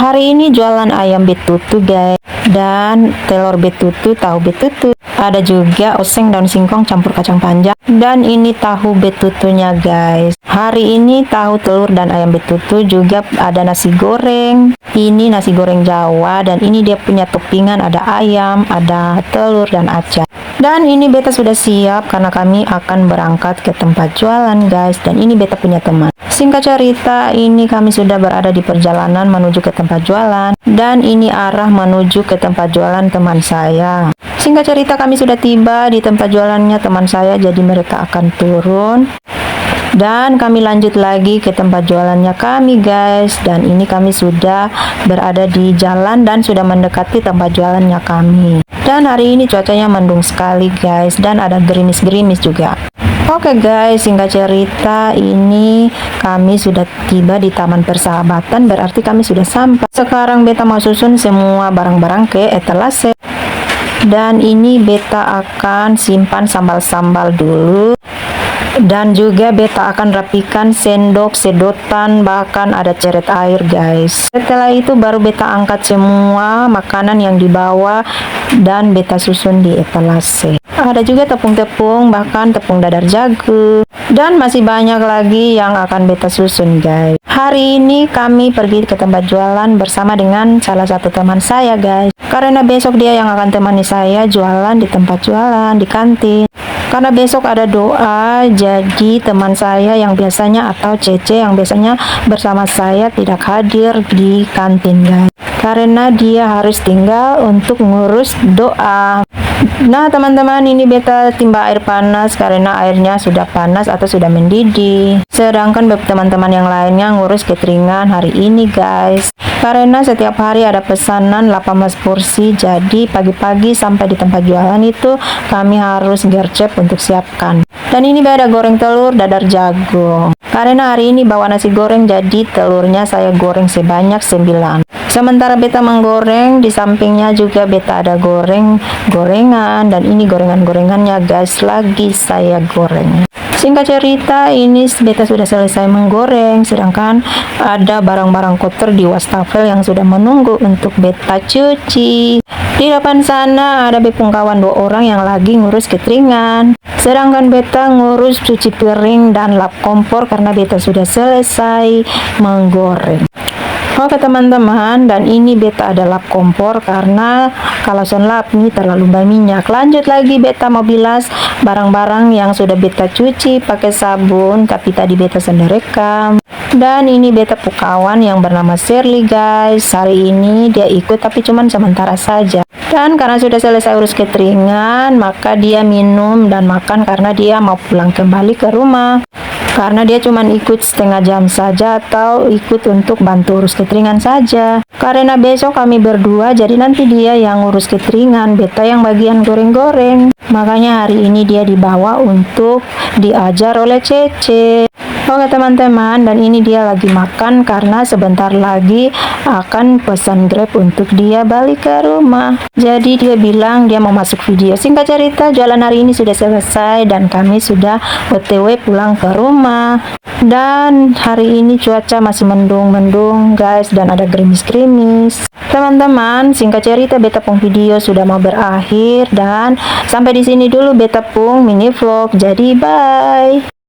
Hari ini jualan ayam betutu guys, dan telur betutu, tahu betutu. Ada juga oseng daun singkong campur kacang panjang, dan ini tahu betutunya guys. Hari ini tahu, telur, dan ayam betutu. Juga ada nasi goreng. Ini nasi goreng Jawa, dan ini dia punya toppingan, ada ayam, ada telur, dan acar. Dan ini beta sudah siap karena kami akan berangkat ke tempat jualan guys. Dan ini beta punya teman. Singkat cerita, ini kami sudah berada di perjalanan menuju ke tempat jualan. Dan ini arah menuju ke tempat jualan teman saya. Singkat cerita, kami sudah tiba di tempat jualannya teman saya. Jadi mereka akan turun. Dan kami lanjut lagi ke tempat jualannya kami guys. Dan ini kami sudah berada di jalan dan sudah mendekati tempat jualannya kami. Dan hari ini cuacanya mendung sekali guys, dan ada gerimis-gerimis juga. Oke guys, singkat cerita, ini kami sudah tiba di Taman Persahabatan, berarti kami sudah sampai. Sekarang beta mau susun semua barang-barang ke etalase. Dan ini beta akan simpan sambal-sambal dulu. Dan juga beta akan rapikan sendok, sedotan, bahkan ada ceret air guys. Setelah itu baru beta angkat semua makanan yang dibawa dan beta susun di etalase. Ada juga tepung-tepung, bahkan tepung dadar jagung, dan masih banyak lagi yang akan beta susun guys. Hari ini kami pergi ke tempat jualan bersama dengan salah satu teman saya guys, karena besok dia yang akan temani saya jualan di tempat jualan, di kantin. Karena besok ada doa, jadi teman saya yang biasanya atau Cece yang biasanya bersama saya tidak hadir di kantin guys, karena dia harus tinggal untuk ngurus doa. Nah teman-teman, ini beta timba air panas karena airnya sudah panas atau sudah mendidih. Sedangkan teman-teman yang lainnya ngurus cateringan hari ini guys, karena setiap hari ada pesanan 18 porsi. Jadi pagi-pagi sampai di tempat jualan itu kami harus gercep untuk siapkan. Dan ini beda goreng telur dadar jagung. Karena hari ini bawa nasi goreng, jadi telurnya saya goreng sebanyak 9. Sementara beta menggoreng, di sampingnya juga beta ada gorengan, dan ini gorengan-gorengannya guys lagi saya goreng. Singkat cerita, ini beta sudah selesai menggoreng, sedangkan ada barang-barang kotor di wastafel yang sudah menunggu untuk beta cuci. Di depan sana ada bepung kawan 2 orang yang lagi ngurus cateringan, sedangkan beta ngurus cuci piring dan lap kompor karena beta sudah selesai menggoreng. Oke teman-teman, dan ini beta ada lap kompor karena kalau son lap ini terlalu banyak. Lanjut lagi, beta mau bilas barang-barang yang sudah beta cuci pakai sabun, tapi tadi beta senderekam. Dan ini beta pukawan yang bernama Shirley guys. Hari ini dia ikut tapi cuman sementara saja. Dan karena sudah selesai urus cateringan, maka dia minum dan makan karena dia mau pulang kembali ke rumah. Karena dia cuma ikut setengah jam saja atau ikut untuk bantu urus cateringan saja. Karena besok kami berdua, jadi nanti dia yang urus cateringan, beta yang bagian goreng-goreng. Makanya hari ini dia dibawa untuk diajar oleh Cece. Oke teman-teman, dan ini dia lagi makan karena sebentar lagi akan pesan Grab untuk dia balik ke rumah. Jadi dia bilang dia mau masuk video. Singkat cerita, jualan hari ini sudah selesai dan kami sudah OTW pulang ke rumah. Dan hari ini cuaca masih mendung-mendung guys, dan ada gerimis-gerimis. Teman-teman, singkat cerita beta pung video sudah mau berakhir, dan sampai di sini dulu beta pung mini vlog. Jadi bye.